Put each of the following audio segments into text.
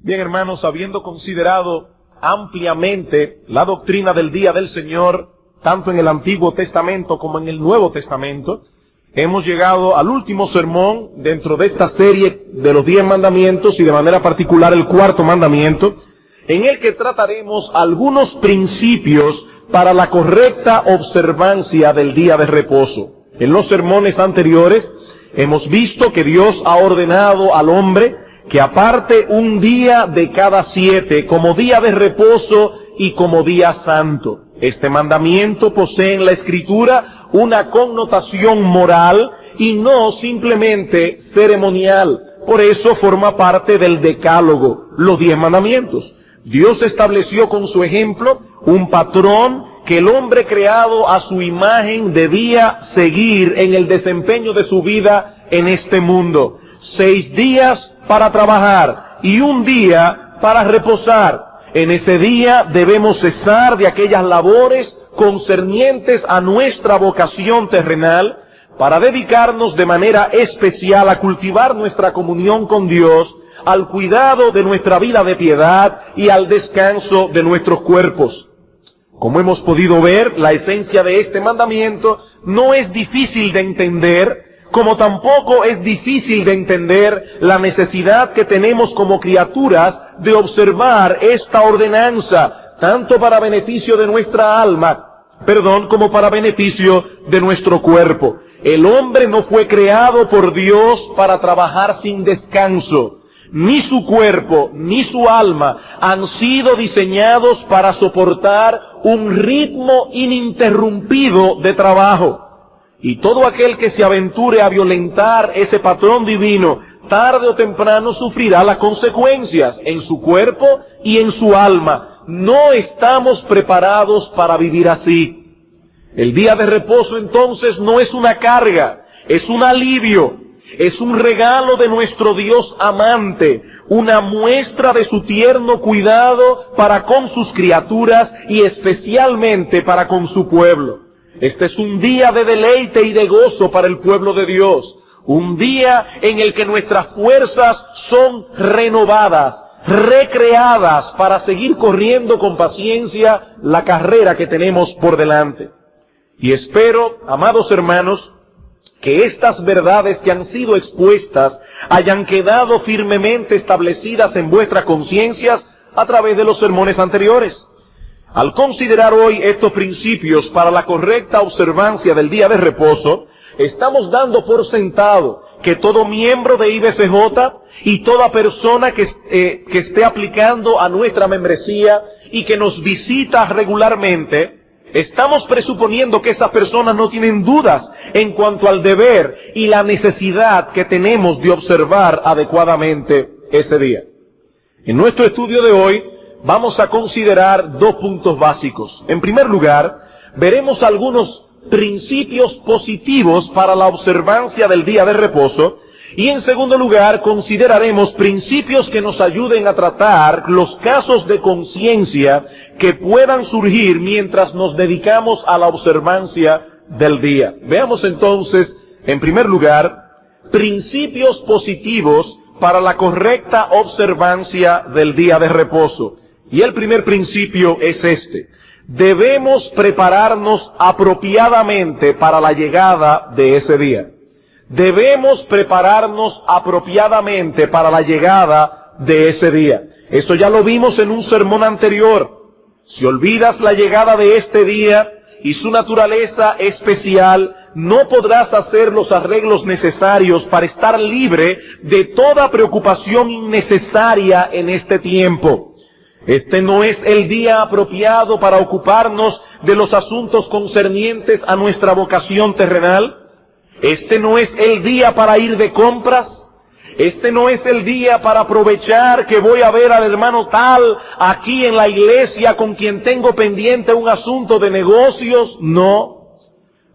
Bien, hermanos, habiendo considerado ampliamente la doctrina del día del Señor, tanto en el Antiguo Testamento como en el Nuevo Testamento, hemos llegado al último sermón dentro de esta serie de los 10 mandamientos y de manera particular el cuarto mandamiento, en el que trataremos algunos principios para la correcta observancia del día de reposo. En los sermones anteriores hemos visto que Dios ha ordenado al hombre que aparte un día de cada 7 como día de reposo y como día santo. Este mandamiento posee en la Escritura una connotación moral y no simplemente ceremonial. Por eso forma parte del Decálogo, los 10 mandamientos. Dios estableció con su ejemplo un patrón que el hombre creado a su imagen debía seguir en el desempeño de su vida en este mundo. 6 días para trabajar y un día para reposar. En ese día debemos cesar de aquellas labores concernientes a nuestra vocación terrenal para dedicarnos de manera especial a cultivar nuestra comunión con Dios, al cuidado de nuestra vida de piedad y al descanso de nuestros cuerpos. Como hemos podido ver, la esencia de este mandamiento no es difícil de entender, como tampoco es difícil de entender la necesidad que tenemos como criaturas de observar esta ordenanza, tanto para beneficio de nuestra alma, como para beneficio de nuestro cuerpo. El hombre no fue creado por Dios para trabajar sin descanso. Ni su cuerpo, ni su alma han sido diseñados para soportar un ritmo ininterrumpido de trabajo. Y todo aquel que se aventure a violentar ese patrón divino, tarde o temprano sufrirá las consecuencias en su cuerpo y en su alma. No estamos preparados para vivir así. El día de reposo entonces no es una carga, es un alivio. Es un regalo de nuestro Dios amante, una muestra de su tierno cuidado para con sus criaturas y especialmente para con su pueblo. Este es un día de deleite y de gozo para el pueblo de Dios, un día en el que nuestras fuerzas son renovadas, recreadas para seguir corriendo con paciencia la carrera que tenemos por delante. Y espero, amados hermanos, que estas verdades que han sido expuestas hayan quedado firmemente establecidas en vuestras conciencias a través de los sermones anteriores. Al considerar hoy estos principios para la correcta observancia del día de reposo, estamos dando por sentado que todo miembro de IBCJ y toda persona que esté aplicando a nuestra membresía y que nos visita regularmente, estamos presuponiendo que esas personas no tienen dudas en cuanto al deber y la necesidad que tenemos de observar adecuadamente ese día. En nuestro estudio de hoy vamos a considerar 2 puntos básicos. En primer lugar, veremos algunos principios positivos para la observancia del día de reposo. Y en segundo lugar, consideraremos principios que nos ayuden a tratar los casos de conciencia que puedan surgir mientras nos dedicamos a la observancia del día. Veamos entonces, en primer lugar, principios positivos para la correcta observancia del día de reposo. Y el primer principio es este: debemos prepararnos apropiadamente para la llegada de ese día. Debemos prepararnos apropiadamente para la llegada de ese día. Esto ya lo vimos en un sermón anterior. Si olvidas la llegada de este día y su naturaleza especial, no podrás hacer los arreglos necesarios para estar libre de toda preocupación innecesaria en este tiempo. Este no es el día apropiado para ocuparnos de los asuntos concernientes a nuestra vocación terrenal. Este no es el día para ir de compras. Este no es el día para aprovechar que voy a ver al hermano tal aquí en la iglesia con quien tengo pendiente un asunto de negocios. No.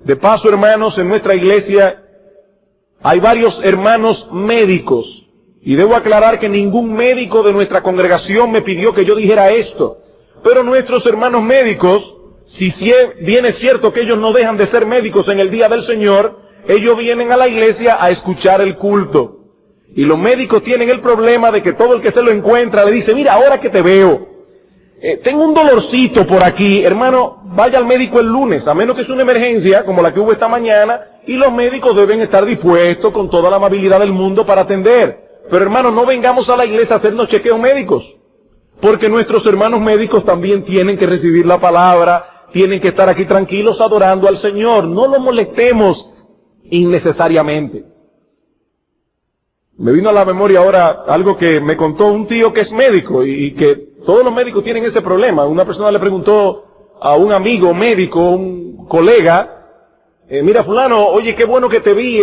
De paso, hermanos, en nuestra iglesia hay varios hermanos médicos. Y debo aclarar que ningún médico de nuestra congregación me pidió que yo dijera esto. Pero nuestros hermanos médicos, si bien es cierto que ellos no dejan de ser médicos en el día del Señor, ellos vienen a la iglesia a escuchar el culto. Y los médicos tienen el problema de que todo el que se lo encuentra le dice, mira, ahora que te veo, tengo un dolorcito por aquí, hermano, vaya al médico el lunes, a menos que sea una emergencia como la que hubo esta mañana, y los médicos deben estar dispuestos con toda la amabilidad del mundo para atender. Pero hermano, no vengamos a la iglesia a hacernos chequeos médicos, porque nuestros hermanos médicos también tienen que recibir la palabra, tienen que estar aquí tranquilos adorando al Señor. No lo molestemos innecesariamente. Me vino a la memoria ahora algo que me contó un tío que es médico y que todos los médicos tienen ese problema. Una persona le preguntó a un amigo médico, un colega, mira fulano, oye, qué bueno que te vi,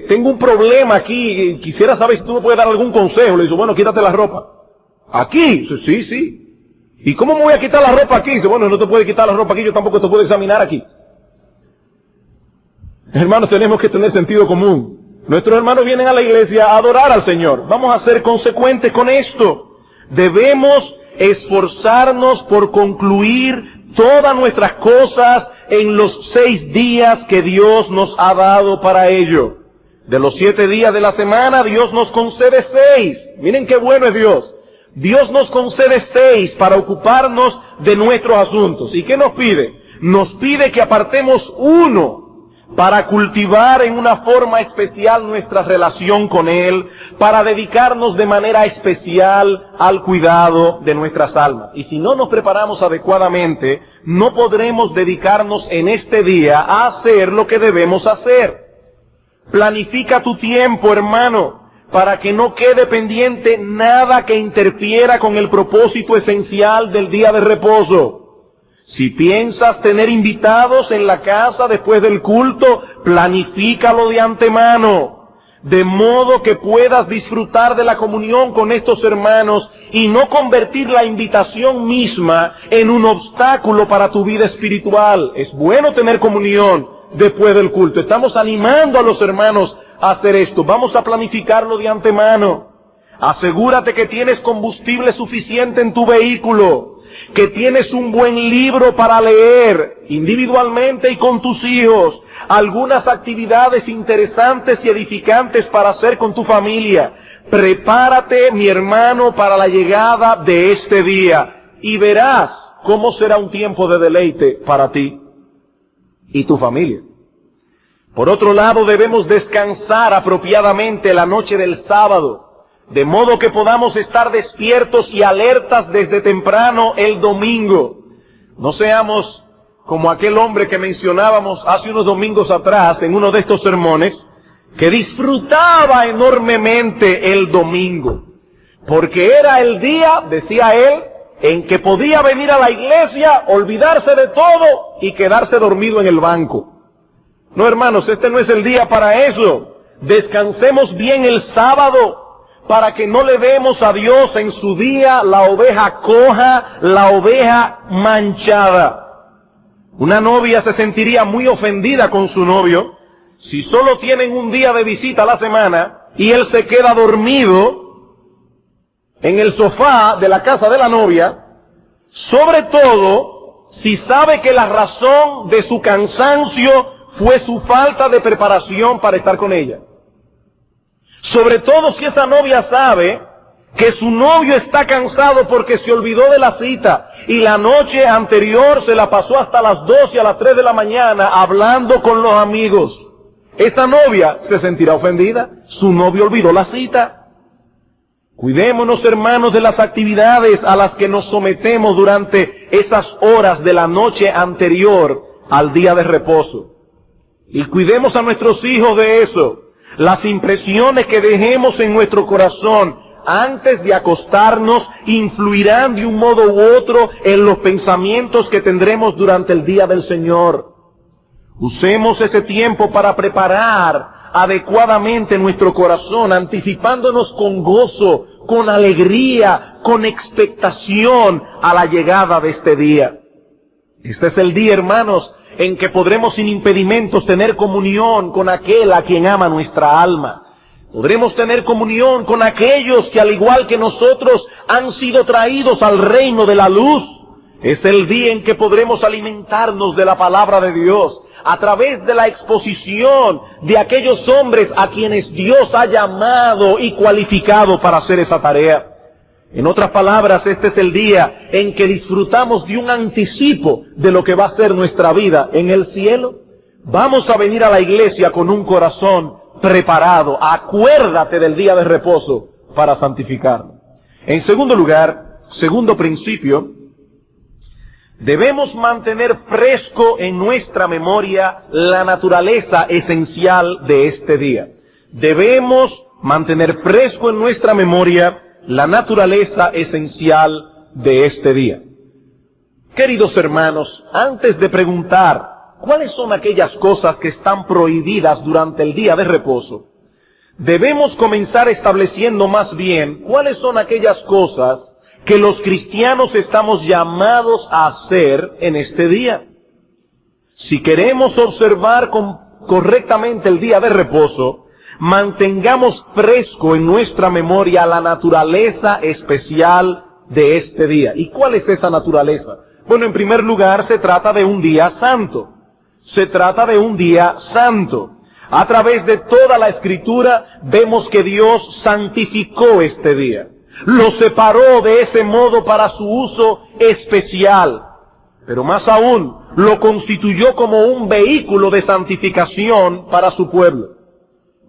tengo un problema aquí, quisiera saber si tú me puedes dar algún consejo. Le dice, bueno, quítate la ropa. ¿Aquí? Dice, sí, sí. ¿Y cómo me voy a quitar la ropa aquí? Dice, bueno, no te puedes quitar la ropa aquí, yo tampoco te puedo examinar aquí. Hermanos, tenemos que tener sentido común. Nuestros hermanos vienen a la iglesia a adorar al Señor. Vamos a ser consecuentes con esto. Debemos esforzarnos por concluir todas nuestras cosas en los 6 días que Dios nos ha dado para ello. De los 7 días de la semana, Dios nos concede 6. Miren qué bueno es Dios. Dios nos concede 6 para ocuparnos de nuestros asuntos. ¿Y qué nos pide? Nos pide que apartemos 1 para cultivar en una forma especial nuestra relación con Él, para dedicarnos de manera especial al cuidado de nuestras almas. Y si no nos preparamos adecuadamente, no podremos dedicarnos en este día a hacer lo que debemos hacer. Planifica tu tiempo, hermano, para que no quede pendiente nada que interfiera con el propósito esencial del día de reposo. Si piensas tener invitados en la casa después del culto, planifícalo de antemano, de modo que puedas disfrutar de la comunión con estos hermanos y no convertir la invitación misma en un obstáculo para tu vida espiritual. Es bueno tener comunión después del culto. Estamos animando a los hermanos a hacer esto. Vamos a planificarlo de antemano. Asegúrate que tienes combustible suficiente en tu vehículo, que tienes un buen libro para leer individualmente y con tus hijos, algunas actividades interesantes y edificantes para hacer con tu familia. Prepárate, mi hermano, para la llegada de este día y verás cómo será un tiempo de deleite para ti y tu familia. Por otro lado, debemos descansar apropiadamente la noche del sábado, de modo que podamos estar despiertos y alertas desde temprano el domingo. No seamos como aquel hombre que mencionábamos hace unos domingos atrás en uno de estos sermones, que disfrutaba enormemente el domingo, porque era el día, decía él, en que podía venir a la iglesia, olvidarse de todo y quedarse dormido en el banco. No, hermanos, este no es el día para eso. Descansemos bien el sábado, para que no le demos a Dios en su día la oveja coja, la oveja manchada. Una novia se sentiría muy ofendida con su novio si solo tienen un día de visita a la semana y él se queda dormido en el sofá de la casa de la novia, sobre todo si sabe que la razón de su cansancio fue su falta de preparación para estar con ella. Sobre todo si esa novia sabe que su novio está cansado porque se olvidó de la cita y la noche anterior se la pasó hasta las 2 y a las 3 de la mañana hablando con los amigos. Esa novia se sentirá ofendida. Su novio olvidó la cita. Cuidémonos, hermanos, de las actividades a las que nos sometemos durante esas horas de la noche anterior al día de reposo. Y cuidemos a nuestros hijos de eso. Las impresiones que dejemos en nuestro corazón antes de acostarnos influirán de un modo u otro en los pensamientos que tendremos durante el día del Señor. Usemos ese tiempo para preparar adecuadamente nuestro corazón, anticipándonos con gozo, con alegría, con expectación a la llegada de este día. Este es el día, hermanos, en que podremos sin impedimentos tener comunión con aquel a quien ama nuestra alma. Podremos tener comunión con aquellos que al igual que nosotros han sido traídos al reino de la luz. Es el día en que podremos alimentarnos de la palabra de Dios, a través de la exposición de aquellos hombres a quienes Dios ha llamado y cualificado para hacer esa tarea. En otras palabras, este es el día en que disfrutamos de un anticipo de lo que va a ser nuestra vida en el cielo. Vamos a venir a la iglesia con un corazón preparado. Acuérdate del día de reposo para santificarlo. En segundo lugar, segundo principio, debemos mantener fresco en nuestra memoria la naturaleza esencial de este día. Debemos mantener fresco en nuestra memoria la naturaleza esencial de este día. Queridos hermanos, antes de preguntar cuáles son aquellas cosas que están prohibidas durante el día de reposo, debemos comenzar estableciendo más bien cuáles son aquellas cosas que los cristianos estamos llamados a hacer en este día. Si queremos observar correctamente el día de reposo, mantengamos fresco en nuestra memoria la naturaleza especial de este día. ¿Y cuál es esa naturaleza? Bueno, en primer lugar, se trata de un día santo. Se trata de un día santo. A través de toda la Escritura vemos que Dios santificó este día. Lo separó de ese modo para su uso especial. Pero más aún, lo constituyó como un vehículo de santificación para su pueblo.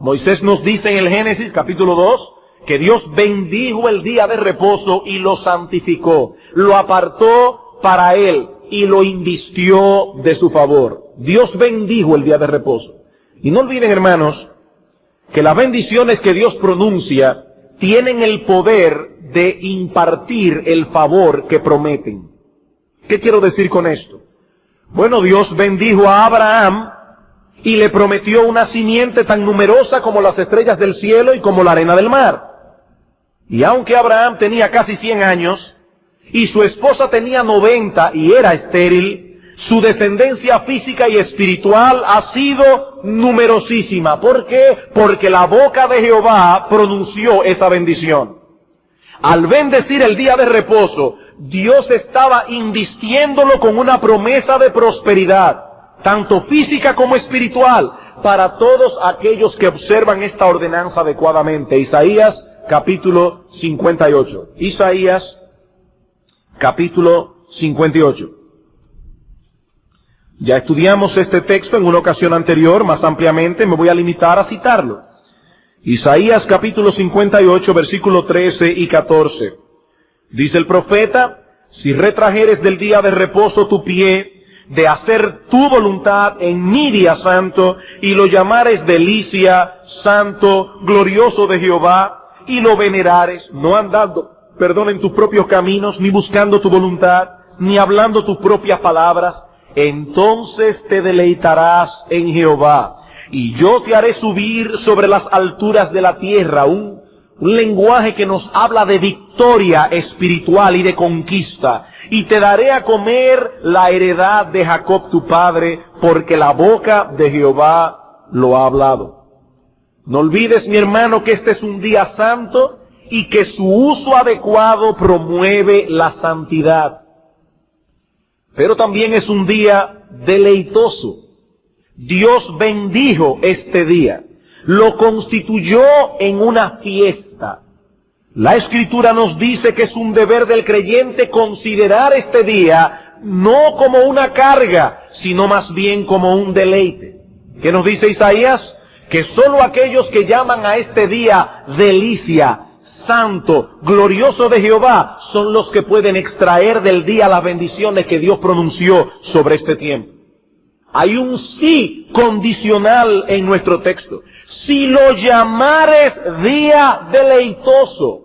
Moisés nos dice en el Génesis capítulo 2 que Dios bendijo el día de reposo y lo santificó. Lo apartó para él y lo invistió de su favor. Dios bendijo el día de reposo. Y no olviden, hermanos, que las bendiciones que Dios pronuncia tienen el poder de impartir el favor que prometen. ¿Qué quiero decir con esto? Bueno, Dios bendijo a Abraham y le prometió una simiente tan numerosa como las estrellas del cielo y como la arena del mar. Y aunque Abraham tenía casi 100 años y su esposa tenía 90 y era estéril, su descendencia física y espiritual ha sido numerosísima. ¿Por qué? Porque la boca de Jehová pronunció esa bendición. Al bendecir el día de reposo, Dios estaba invistiéndolo con una promesa de prosperidad, tanto física como espiritual, para todos aquellos que observan esta ordenanza adecuadamente. Isaías capítulo 58. Isaías capítulo 58. Ya estudiamos este texto en una ocasión anterior, más ampliamente, me voy a limitar a citarlo. Isaías capítulo 58, versículo 13 y 14. Dice el profeta: si retrajeres del día de reposo tu pie, de hacer tu voluntad en mi día santo, y lo llamares delicia, santo, glorioso de Jehová, y lo venerares, no andando, en tus propios caminos, ni buscando tu voluntad, ni hablando tus propias palabras, entonces te deleitarás en Jehová, y yo te haré subir sobre las alturas de la tierra. Un lenguaje que nos habla de victoria espiritual y de conquista. Y te daré a comer la heredad de Jacob tu padre, porque la boca de Jehová lo ha hablado. No olvides, mi hermano, que este es un día santo y que su uso adecuado promueve la santidad. Pero también es un día deleitoso. Dios bendijo este día, lo constituyó en una fiesta. La Escritura nos dice que es un deber del creyente considerar este día no como una carga, sino más bien como un deleite. ¿Qué nos dice Isaías? Que solo aquellos que llaman a este día delicia, santo, glorioso de Jehová, son los que pueden extraer del día las bendiciones que Dios pronunció sobre este tiempo. Hay un sí condicional en nuestro texto. Si lo llamares día deleitoso,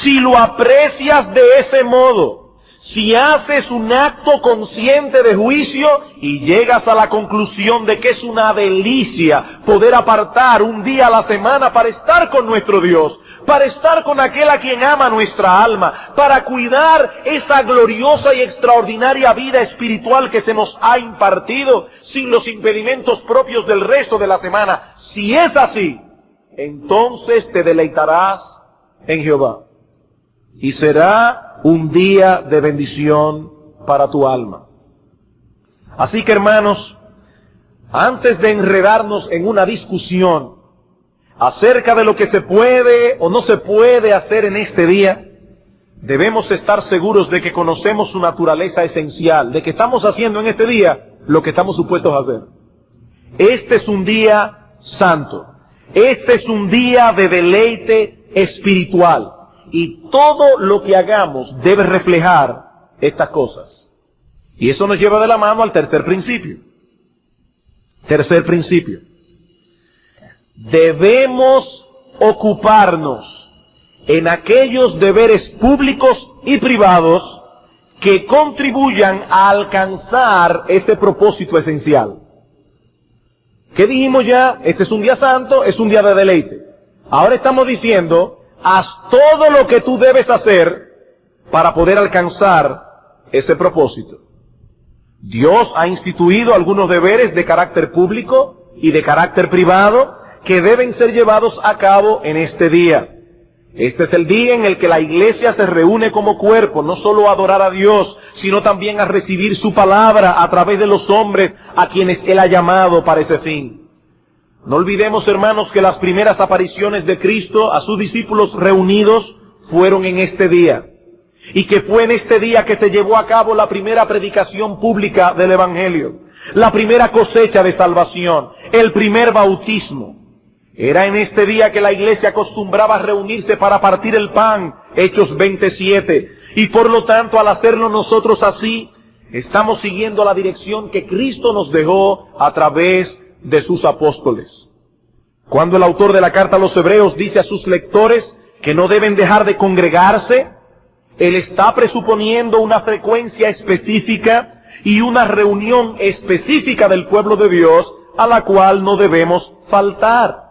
si lo aprecias de ese modo, si haces un acto consciente de juicio y llegas a la conclusión de que es una delicia poder apartar un día a la semana para estar con nuestro Dios, para estar con aquel a quien ama nuestra alma, para cuidar esa gloriosa y extraordinaria vida espiritual que se nos ha impartido, sin los impedimentos propios del resto de la semana. Si es así, entonces te deleitarás en Jehová. Y será un día de bendición para tu alma. Así que, hermanos, antes de enredarnos en una discusión acerca de lo que se puede o no se puede hacer en este día, debemos estar seguros de que conocemos su naturaleza esencial, de que estamos haciendo en este día lo que estamos supuestos a hacer. Este es un día santo. Este es un día de deleite espiritual. Y todo lo que hagamos debe reflejar estas cosas. Y eso nos lleva de la mano al tercer principio. Tercer principio. Debemos ocuparnos en aquellos deberes públicos y privados que contribuyan a alcanzar este propósito esencial. ¿Qué dijimos ya? Este es un día santo, es un día de deleite. Ahora estamos diciendo, haz todo lo que tú debes hacer para poder alcanzar ese propósito. Dios ha instituido algunos deberes de carácter público y de carácter privado que deben ser llevados a cabo en este día. Este es el día en el que la iglesia se reúne como cuerpo, no solo a adorar a Dios, sino también a recibir su palabra a través de los hombres a quienes Él ha llamado para ese fin. No olvidemos, hermanos, que las primeras apariciones de Cristo a sus discípulos reunidos fueron en este día. Y que fue en este día que se llevó a cabo la primera predicación pública del Evangelio, la primera cosecha de salvación, el primer bautismo. Era en este día que la iglesia acostumbraba a reunirse para partir el pan, Hechos 27. Y por lo tanto, al hacerlo nosotros así, estamos siguiendo la dirección que Cristo nos dejó a través de sus apóstoles. Cuando el autor de la carta a los Hebreos dice a sus lectores que no deben dejar de congregarse, él está presuponiendo una frecuencia específica y una reunión específica del pueblo de Dios a la cual no debemos faltar.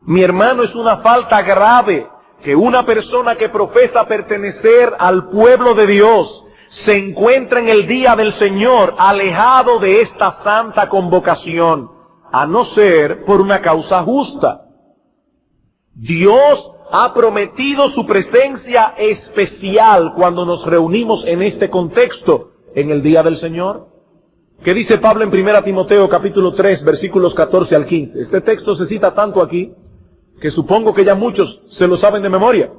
Mi hermano, es una falta grave que una persona que profesa pertenecer al pueblo de Dios se encuentre en el día del Señor alejado de esta santa convocación, a no ser por una causa justa. Dios ha prometido su presencia especial cuando nos reunimos en este contexto, en el día del Señor. ¿Qué dice Pablo en 1 Timoteo capítulo 3, versículos 14 al 15? Este texto se cita tanto aquí que supongo que ya muchos se lo saben de memoria.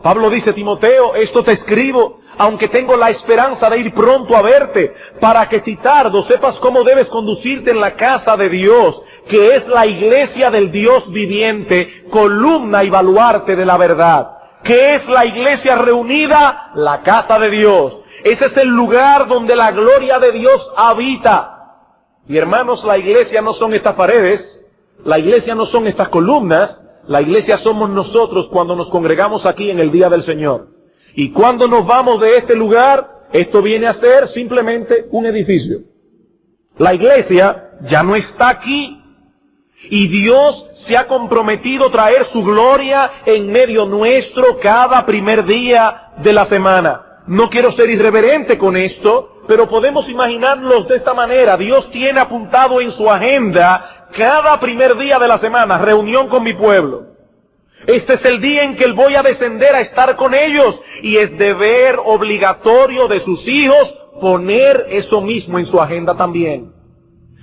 Pablo dice: Timoteo, esto te escribo, aunque tengo la esperanza de ir pronto a verte, para que si tardo sepas cómo debes conducirte en la casa de Dios, que es la iglesia del Dios viviente, columna y baluarte de la verdad. ¿Qué es la iglesia reunida? La casa de Dios. Ese es el lugar donde la gloria de Dios habita. Y hermanos, la iglesia no son estas paredes, la iglesia no son estas columnas, la iglesia somos nosotros cuando nos congregamos aquí en el día del Señor. Y cuando nos vamos de este lugar, esto viene a ser simplemente un edificio. La iglesia ya no está aquí. Y Dios se ha comprometido a traer su gloria en medio nuestro cada primer día de la semana. No quiero ser irreverente con esto, pero podemos imaginarnos de esta manera. Dios tiene apuntado en su agenda cada primer día de la semana, reunión con mi pueblo. Este es el día en que Él voy a descender a estar con ellos. Y es deber obligatorio de sus hijos poner eso mismo en su agenda también.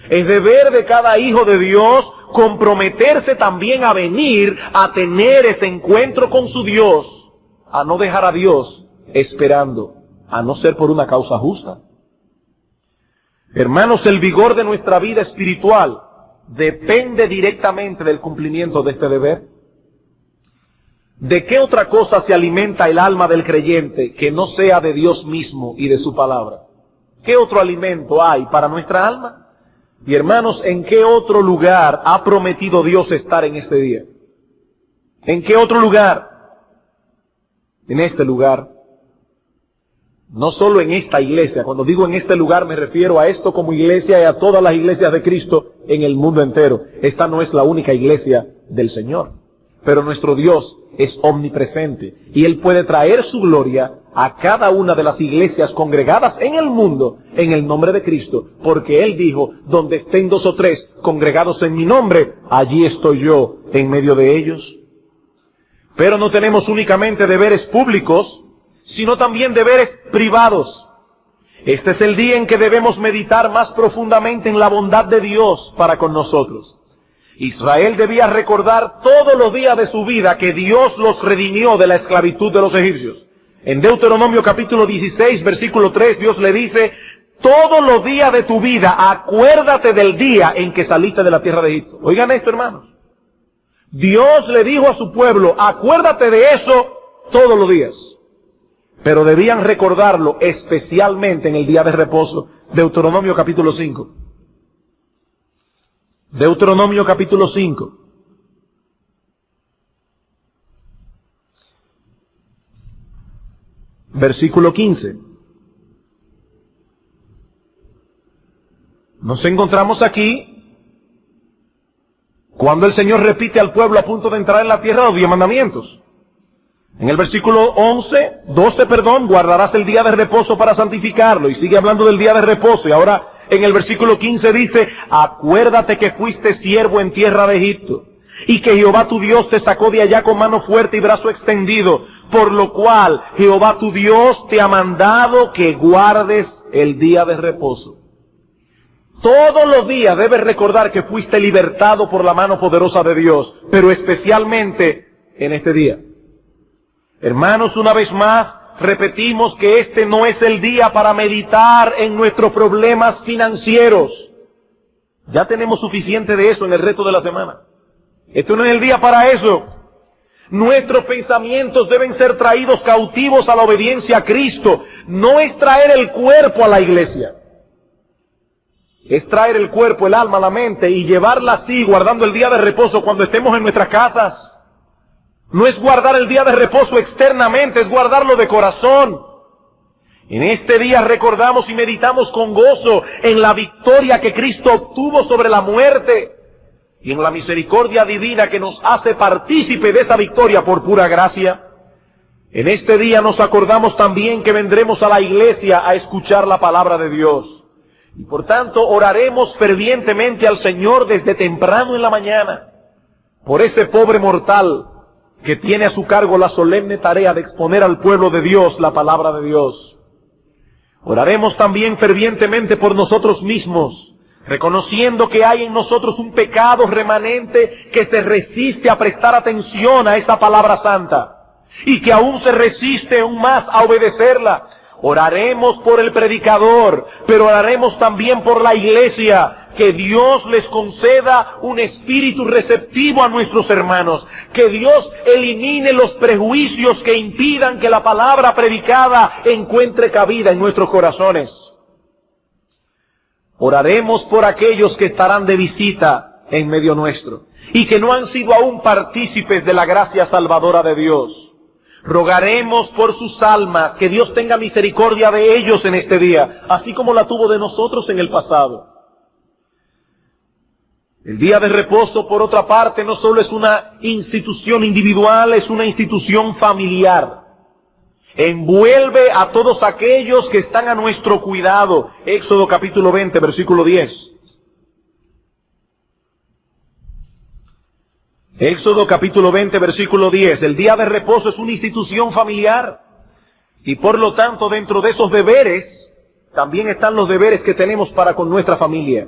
Es deber de cada hijo de Dios comprometerse también a venir a tener ese encuentro con su Dios, a no dejar a Dios esperando, a no ser por una causa justa. Hermanos, el vigor de nuestra vida espiritual depende directamente del cumplimiento de este deber. ¿De qué otra cosa se alimenta el alma del creyente que no sea de Dios mismo y de su palabra? ¿Qué otro alimento hay para nuestra alma? Y hermanos, ¿en qué otro lugar ha prometido Dios estar en este día? ¿En qué otro lugar? En este lugar. No solo en esta iglesia. Cuando digo en este lugar me refiero a esto como iglesia y a todas las iglesias de Cristo en el mundo entero. Esta no es la única iglesia del Señor. Pero nuestro Dios es omnipresente y Él puede traer su gloria a cada una de las iglesias congregadas en el mundo en el nombre de Cristo. Porque Él dijo: donde estén 2 o 3 congregados en mi nombre, allí estoy yo en medio de ellos. Pero no tenemos únicamente deberes públicos, sino también deberes privados. Este es el día en que debemos meditar más profundamente en la bondad de Dios para con nosotros. Israel debía recordar todos los días de su vida que Dios los redimió de la esclavitud de los egipcios. En Deuteronomio capítulo 16, versículo 3, Dios le dice: todos los días de tu vida acuérdate del día en que saliste de la tierra de Egipto. Oigan esto, hermanos. Dios le dijo a su pueblo: acuérdate de eso todos los días. Pero debían recordarlo especialmente en el día de reposo. Deuteronomio capítulo 5. Deuteronomio capítulo 5. Versículo 15. Nos encontramos aquí cuando el Señor repite al pueblo a punto de entrar en la tierra los 10 mandamientos. En el versículo 12, guardarás el día de reposo para santificarlo. Y sigue hablando del día de reposo. Y ahora en el versículo 15 dice: acuérdate que fuiste siervo en tierra de Egipto, y que Jehová tu Dios te sacó de allá con mano fuerte y brazo extendido, por lo cual Jehová tu Dios te ha mandado que guardes el día de reposo. Todos los días debes recordar que fuiste libertado por la mano poderosa de Dios, pero especialmente en este día. Hermanos, una vez más, repetimos que este no es el día para meditar en nuestros problemas financieros. Ya tenemos suficiente de eso en el resto de la semana. Este no es el día para eso. Nuestros pensamientos deben ser traídos cautivos a la obediencia a Cristo. No es traer el cuerpo a la iglesia. Es traer el cuerpo, el alma, la mente y llevarla así, guardando el día de reposo cuando estemos en nuestras casas. No es guardar el día de reposo externamente, es guardarlo de corazón. En este día recordamos y meditamos con gozo en la victoria que Cristo obtuvo sobre la muerte y en la misericordia divina que nos hace partícipe de esa victoria por pura gracia. En este día nos acordamos también que vendremos a la iglesia a escuchar la palabra de Dios. Y por tanto oraremos fervientemente al Señor desde temprano en la mañana por ese pobre mortal que tiene a su cargo la solemne tarea de exponer al pueblo de Dios la palabra de Dios. Oraremos también fervientemente por nosotros mismos, reconociendo que hay en nosotros un pecado remanente que se resiste a prestar atención a esa palabra santa y que aún se resiste aún más a obedecerla. Oraremos por el predicador, pero oraremos también por la iglesia, que Dios les conceda un espíritu receptivo a nuestros hermanos, que Dios elimine los prejuicios que impidan que la palabra predicada encuentre cabida en nuestros corazones. Oraremos por aquellos que estarán de visita en medio nuestro y que no han sido aún partícipes de la gracia salvadora de Dios. Rogaremos por sus almas, que Dios tenga misericordia de ellos en este día, así como la tuvo de nosotros en el pasado. El día de reposo, por otra parte, no solo es una institución individual, es una institución familiar. Envuelve a todos aquellos que están a nuestro cuidado. Éxodo capítulo 20, versículo 10. Éxodo capítulo 20, versículo 10. El día de reposo es una institución familiar. Y por lo tanto, dentro de esos deberes, también están los deberes que tenemos para con nuestra familia.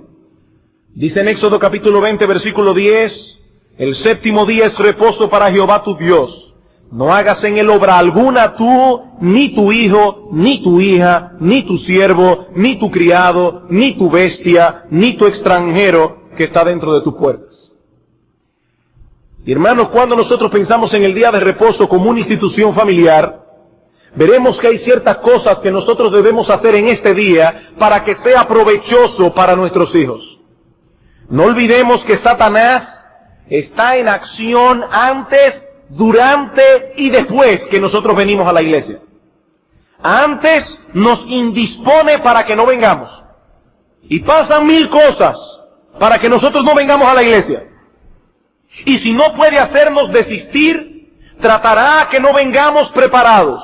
Dice en Éxodo capítulo 20, versículo 10, el séptimo día es reposo para Jehová tu Dios. No hagas en él obra alguna tú, ni tu hijo, ni tu hija, ni tu siervo, ni tu criado, ni tu bestia, ni tu extranjero que está dentro de tus puertas. Y hermanos, cuando nosotros pensamos en el día de reposo como una institución familiar, veremos que hay ciertas cosas que nosotros debemos hacer en este día para que sea provechoso para nuestros hijos. No olvidemos que Satanás está en acción antes, durante y después que nosotros venimos a la iglesia. Antes nos indispone para que no vengamos. Y pasan 1000 cosas para que nosotros no vengamos a la iglesia. Y si no puede hacernos desistir, tratará que no vengamos preparados.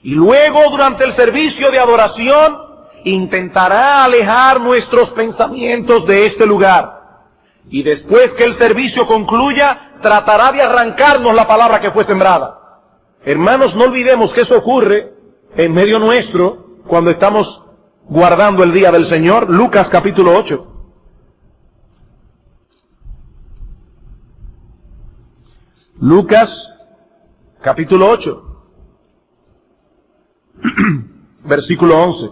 Y luego, durante el servicio de adoración, intentará alejar nuestros pensamientos de este lugar. Y después que el servicio concluya, tratará de arrancarnos la palabra que fue sembrada. Hermanos, no olvidemos que eso ocurre en medio nuestro cuando estamos guardando el día del Señor. Lucas capítulo 8. Lucas capítulo 8. Versículo 11.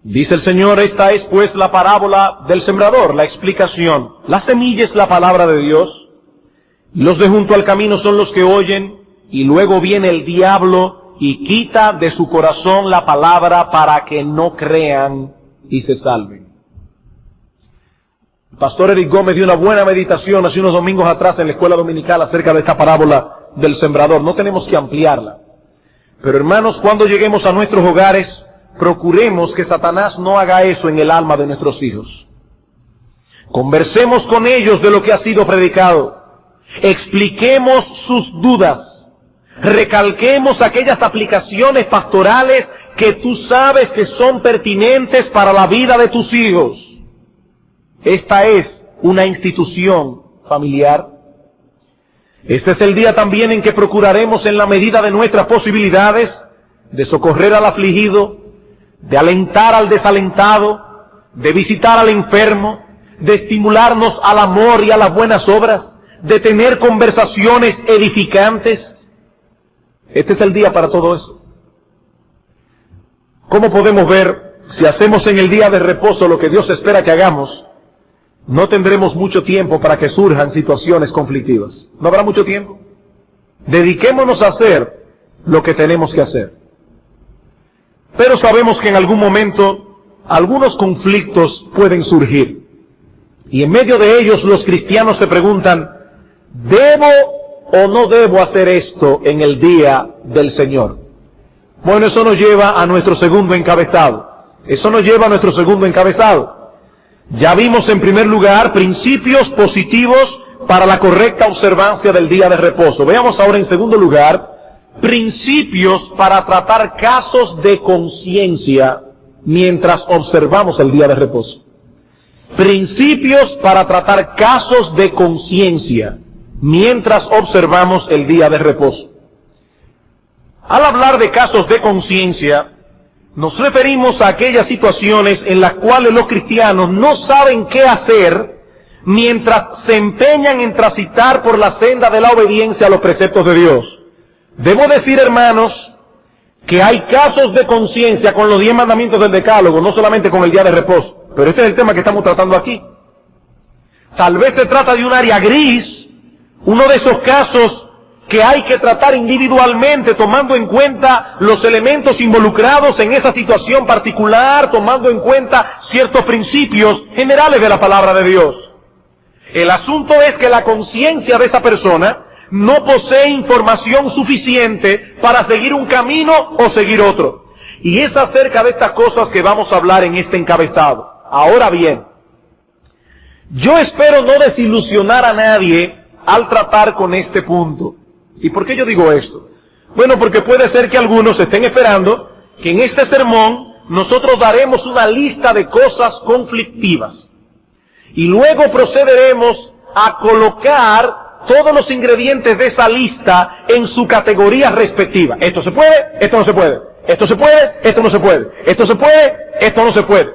Dice el Señor, esta es pues la parábola del sembrador, la explicación. La semilla es la palabra de Dios. Los de junto al camino son los que oyen, y luego viene el diablo y quita de su corazón la palabra para que no crean y se salven. El pastor Eric Gómez dio una buena meditación hace unos domingos atrás en la escuela dominical acerca de esta parábola del sembrador. No tenemos que ampliarla. Pero hermanos, cuando lleguemos a nuestros hogares, procuremos que Satanás no haga eso en el alma de nuestros hijos. Conversemos con ellos de lo que ha sido predicado. Expliquemos sus dudas. Recalquemos aquellas aplicaciones pastorales que tú sabes que son pertinentes para la vida de tus hijos. Esta es una institución familiar. Este es el día también en que procuraremos, en la medida de nuestras posibilidades, de socorrer al afligido, de alentar al desalentado, de visitar al enfermo, de estimularnos al amor y a las buenas obras, de tener conversaciones edificantes. Este es el día para todo eso. ¿Cómo podemos ver si hacemos en el día de reposo lo que Dios espera que hagamos? No tendremos mucho tiempo para que surjan situaciones conflictivas. No habrá mucho tiempo. Dediquémonos a hacer lo que tenemos que hacer. Pero sabemos que en algún momento algunos conflictos pueden surgir. Y en medio de ellos los cristianos se preguntan, ¿debo o no debo hacer esto en el día del Señor? Bueno, eso nos lleva a nuestro segundo encabezado. Ya vimos en primer lugar principios positivos para la correcta observancia del día de reposo. Veamos ahora en segundo lugar principios para tratar casos de conciencia mientras observamos el día de reposo. Principios para tratar casos de conciencia mientras observamos el día de reposo. Al hablar de casos de conciencia, nos referimos a aquellas situaciones en las cuales los cristianos no saben qué hacer mientras se empeñan en transitar por la senda de la obediencia a los preceptos de Dios. Debo decir, hermanos, que hay casos de conciencia con los 10 mandamientos del Decálogo, no solamente con el día de reposo. Pero este es el tema que estamos tratando aquí. Tal vez se trata de un área gris, uno de esos casos que hay que tratar individualmente, tomando en cuenta los elementos involucrados en esa situación particular, tomando en cuenta ciertos principios generales de la palabra de Dios. El asunto es que la conciencia de esa persona no posee información suficiente para seguir un camino o seguir otro. Y es acerca de estas cosas que vamos a hablar en este encabezado. Ahora bien, yo espero no desilusionar a nadie al tratar con este punto. ¿Y por qué yo digo esto? Bueno, porque puede ser que algunos estén esperando que en este sermón nosotros daremos una lista de cosas conflictivas. Y luego procederemos a colocar todos los ingredientes de esa lista en su categoría respectiva. Esto se puede, esto no se puede. Esto se puede, esto no se puede. Esto se puede, esto no se puede.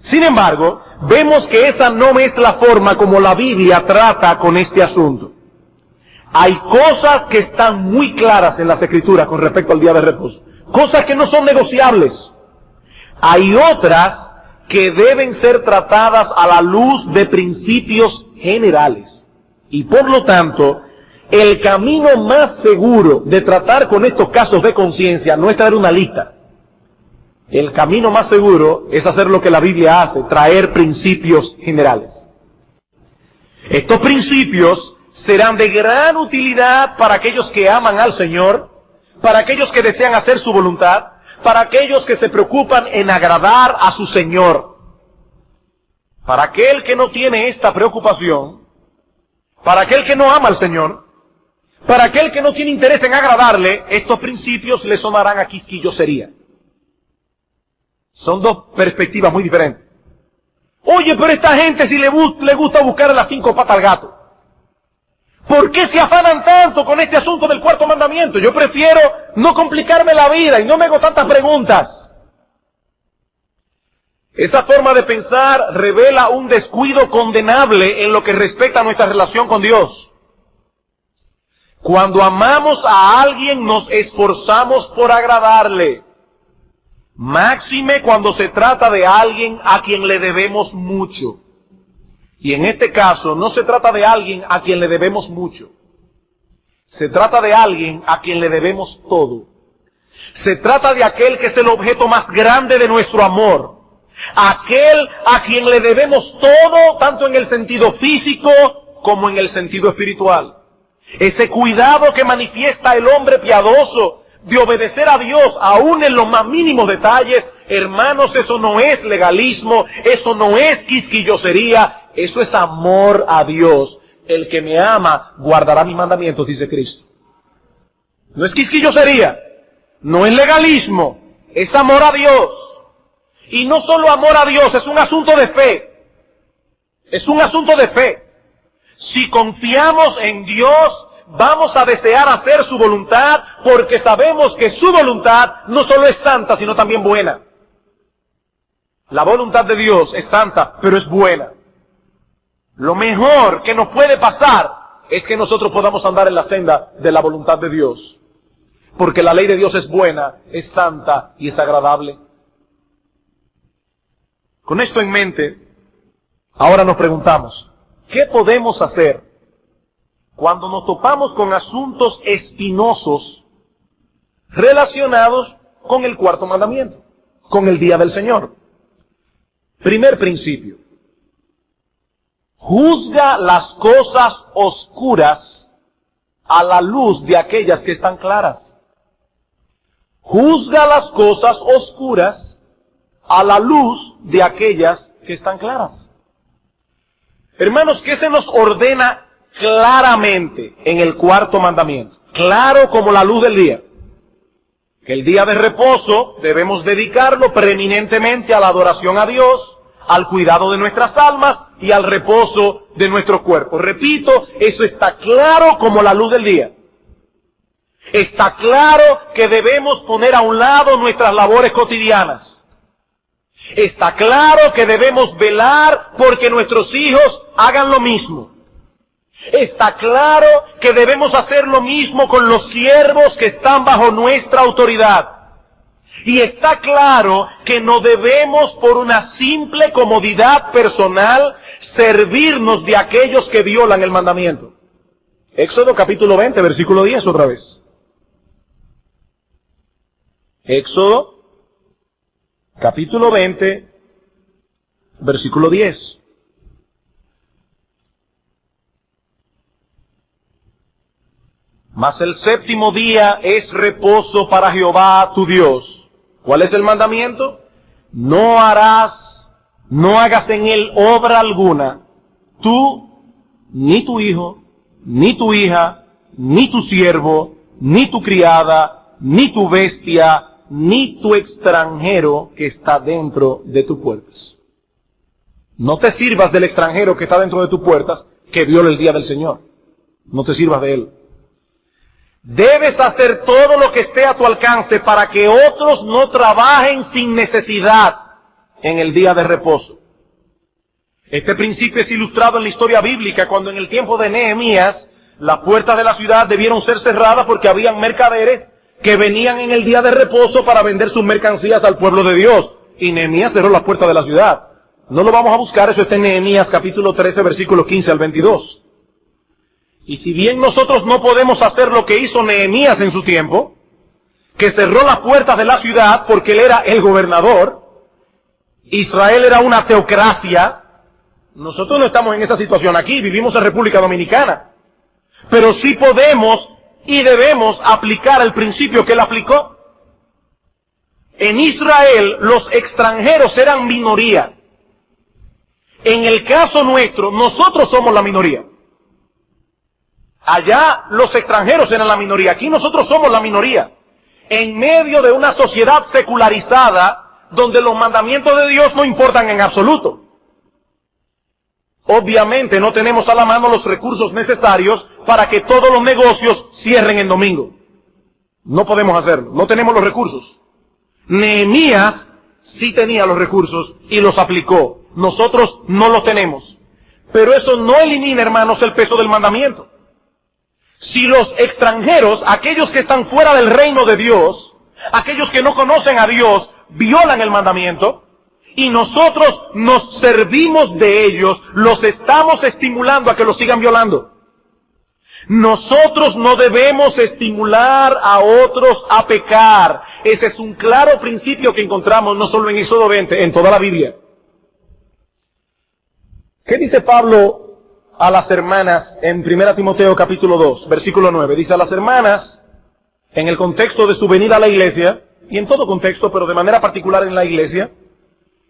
Sin embargo, vemos que esa no es la forma como la Biblia trata con este asunto. Hay cosas que están muy claras en las Escrituras con respecto al día de reposo. Cosas que no son negociables. Hay otras que deben ser tratadas a la luz de principios generales. Y por lo tanto, el camino más seguro de tratar con estos casos de conciencia no es traer una lista. El camino más seguro es hacer lo que la Biblia hace, traer principios generales. Estos principios serán de gran utilidad para aquellos que aman al Señor, para aquellos que desean hacer su voluntad, para aquellos que se preocupan en agradar a su Señor. Para aquel que no tiene esta preocupación, para aquel que no ama al Señor, para aquel que no tiene interés en agradarle, estos principios le sonarán a quisquillosería. Son dos perspectivas muy diferentes. Oye, pero esta gente si le gusta buscar las 5 patas al gato. ¿Por qué se afanan tanto con este asunto del cuarto mandamiento? Yo prefiero no complicarme la vida y no me hago tantas preguntas. Esa forma de pensar revela un descuido condenable en lo que respecta a nuestra relación con Dios. Cuando amamos a alguien nos esforzamos por agradarle. Máxime cuando se trata de alguien a quien le debemos mucho. Y en este caso no se trata de alguien a quien le debemos mucho. Se trata de alguien a quien le debemos todo. Se trata de aquel que es el objeto más grande de nuestro amor. Aquel a quien le debemos todo, tanto en el sentido físico como en el sentido espiritual. Ese cuidado que manifiesta el hombre piadoso de obedecer a Dios aún en los más mínimos detalles. Hermanos, eso no es legalismo, eso no es quisquillosería. Eso es amor a Dios. El que me ama guardará mis mandamientos, dice Cristo. No es quisquillosería, no es legalismo, es amor a Dios. Y no solo amor a Dios, es un asunto de fe. Es un asunto de fe. Si confiamos en Dios, vamos a desear hacer su voluntad, porque sabemos que su voluntad no solo es santa, sino también buena. La voluntad de Dios es santa, pero es buena. Lo mejor que nos puede pasar es que nosotros podamos andar en la senda de la voluntad de Dios. Porque la ley de Dios es buena, es santa y es agradable. Con esto en mente, ahora nos preguntamos, ¿qué podemos hacer cuando nos topamos con asuntos espinosos relacionados con el cuarto mandamiento, con el día del Señor? Primer principio. Juzga las cosas oscuras a la luz de aquellas que están claras. Juzga las cosas oscuras a la luz de aquellas que están claras. Hermanos, ¿qué se nos ordena claramente en el cuarto mandamiento? Claro como la luz del día. Que el día de reposo debemos dedicarlo preeminentemente a la adoración a Dios, al cuidado de nuestras almas y al reposo de nuestro cuerpo. Repito, eso está claro como la luz del día. Está claro que debemos poner a un lado nuestras labores cotidianas. Está claro que debemos velar porque nuestros hijos hagan lo mismo. Está claro que debemos hacer lo mismo con los siervos que están bajo nuestra autoridad. Y está claro que no debemos, por una simple comodidad personal, servirnos de aquellos que violan el mandamiento. Éxodo capítulo 20, versículo 10 otra vez. Éxodo capítulo 20, versículo 10. Mas el séptimo día es reposo para Jehová tu Dios. ¿Cuál es el mandamiento? No hagas en él obra alguna, tú, ni tu hijo, ni tu hija, ni tu siervo, ni tu criada, ni tu bestia, ni tu extranjero que está dentro de tus puertas. No te sirvas del extranjero que está dentro de tus puertas, que viola el día del Señor. No te sirvas de él. Debes hacer todo lo que esté a tu alcance para que otros no trabajen sin necesidad en el día de reposo. Este principio es ilustrado en la historia bíblica cuando en el tiempo de Nehemías las puertas de la ciudad debieron ser cerradas porque habían mercaderes que venían en el día de reposo para vender sus mercancías al pueblo de Dios. Y Nehemías cerró las puertas de la ciudad. No lo vamos a buscar, eso está en Nehemías capítulo 13, versículos 15 al 22. Y si bien nosotros no podemos hacer lo que hizo Nehemías en su tiempo, que cerró las puertas de la ciudad porque él era el gobernador, Israel era una teocracia, nosotros no estamos en esa situación aquí, vivimos en República Dominicana, pero sí podemos y debemos aplicar el principio que él aplicó. En Israel los extranjeros eran minoría. En el caso nuestro, nosotros somos la minoría. Allá los extranjeros eran la minoría, aquí nosotros somos la minoría. En medio de una sociedad secularizada, donde los mandamientos de Dios no importan en absoluto. Obviamente no tenemos a la mano los recursos necesarios para que todos los negocios cierren en domingo. No podemos hacerlo, no tenemos los recursos. Nehemías sí tenía los recursos y los aplicó. Nosotros no los tenemos. Pero eso no elimina, hermanos, el peso del mandamiento. Si los extranjeros, aquellos que están fuera del reino de Dios, aquellos que no conocen a Dios, violan el mandamiento, y nosotros nos servimos de ellos, los estamos estimulando a que lo sigan violando. Nosotros no debemos estimular a otros a pecar. Ese es un claro principio que encontramos no solo en Éxodo 20, en toda la Biblia. ¿Qué dice Pablo a las hermanas en 1 Timoteo capítulo 2, versículo 9? Dice a las hermanas, en el contexto de su venida a la iglesia, y en todo contexto, pero de manera particular en la iglesia,